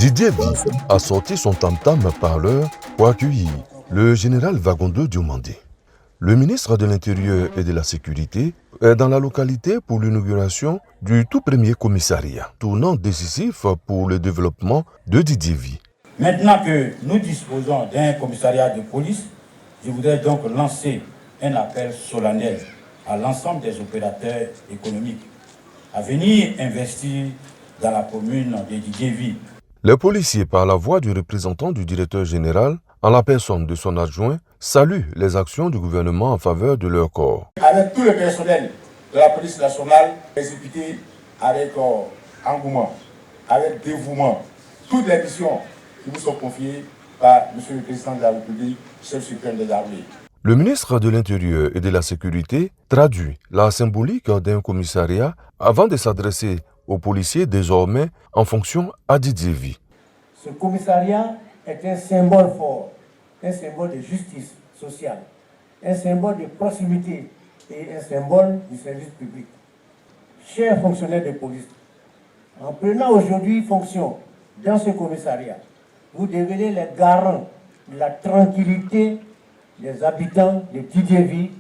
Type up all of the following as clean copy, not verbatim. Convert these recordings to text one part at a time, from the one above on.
Didier Vive a sorti son tam-tam parleur pour accueillir le général Wagondo Diomandé. Le ministre de l'Intérieur et de la Sécurité est dans la localité pour l'inauguration du tout premier commissariat, tournant décisif pour le développement de Didier Vive. Maintenant que nous disposons d'un commissariat de police, je voudrais donc lancer un appel solennel à l'ensemble des opérateurs économiques à venir investir dans la commune de Didier Vive. Les policiers, par la voix du représentant du directeur général, en la personne de son adjoint, saluent les actions du gouvernement en faveur de leur corps. Avec tout le personnel de la police nationale, exécuté avec engouement, avec dévouement, toutes les missions qui vous sont confiées par M. le Président de la République, chef suprême des armées. Le ministre de l'Intérieur et de la Sécurité traduit la symbolique d'un commissariat avant de s'adresser aux policiers désormais en fonction à Didier Vive. Ce commissariat est un symbole fort, un symbole de justice sociale, un symbole de proximité et un symbole du service public. Chers fonctionnaires de police, en prenant aujourd'hui fonction dans ce commissariat, vous devenez les garants de la tranquillité des habitants de Didier Vive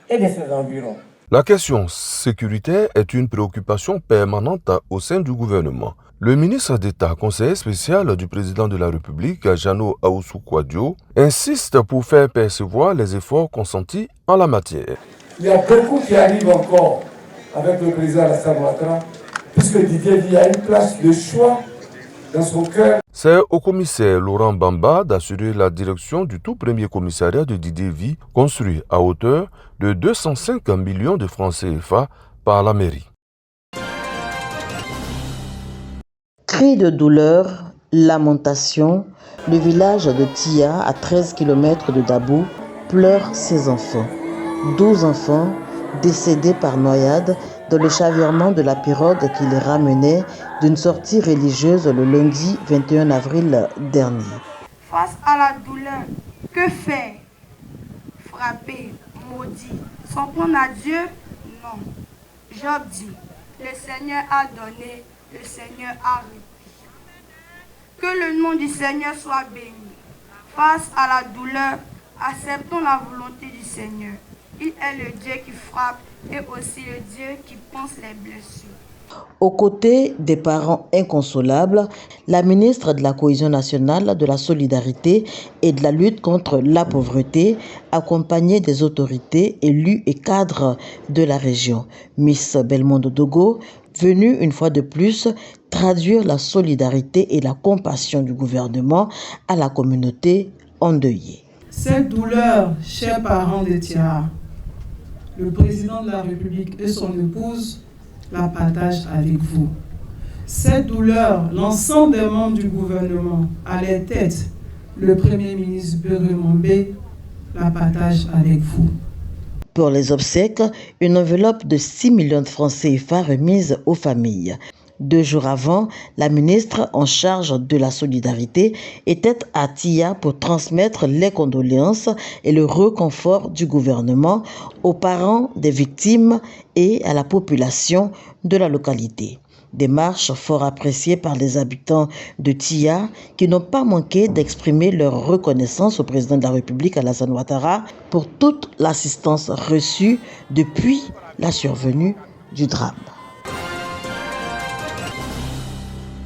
et de ses environs. La question sécuritaire est une préoccupation permanente au sein du gouvernement. Le ministre d'État, conseiller spécial du président de la République, Jano Ahoussou-Kouadio, insiste pour faire percevoir les efforts consentis en la matière. Il y a beaucoup qui arrivent encore avec le président Alassane Ouattara, puisque Didier Vive a une place de choix dans son cœur. C'est au commissaire Laurent Bamba d'assurer la direction du tout premier commissariat de Didier Vive, construit à hauteur de 205 millions de francs CFA par la mairie. Cris de douleur, lamentation, le village de Tia, à 13 km de Dabou, pleure ses enfants. 12 enfants décédés par noyade dans le chavirement de la pirogue qui les ramenait d'une sortie religieuse le lundi 21 avril dernier. Face à la douleur, que faire? Frapper, maudit, s'en prendre à Dieu? Non. Job dit, le Seigneur a donné, le Seigneur a repris. Que le nom du Seigneur soit béni. Face à la douleur, acceptons la volonté du Seigneur. Il est le Dieu qui frappe et aussi le Dieu qui pense les blessures. Aux côtés des parents inconsolables, la ministre de la Cohésion nationale, de la Solidarité et de la lutte contre la pauvreté, accompagnée des autorités, élus et cadres de la région, Miss Belmondo Dogo, venue une fois de plus traduire la solidarité et la compassion du gouvernement à la communauté endeuillée. Cette douleur, chers parents de Tia, le président de la République et son épouse la partagent avec vous. Cette douleur, l'ensemble des membres du gouvernement, à leur tête, le Premier ministre Biré Mombé, la partage avec vous. Pour les obsèques, une enveloppe de 6 millions de francs CFA remise aux familles. 2 jours avant, la ministre en charge de la solidarité était à Tia pour transmettre les condoléances et le réconfort du gouvernement aux parents des victimes et à la population de la localité. Démarche fort appréciée par les habitants de Tia qui n'ont pas manqué d'exprimer leur reconnaissance au président de la République Alassane Ouattara pour toute l'assistance reçue depuis la survenue du drame.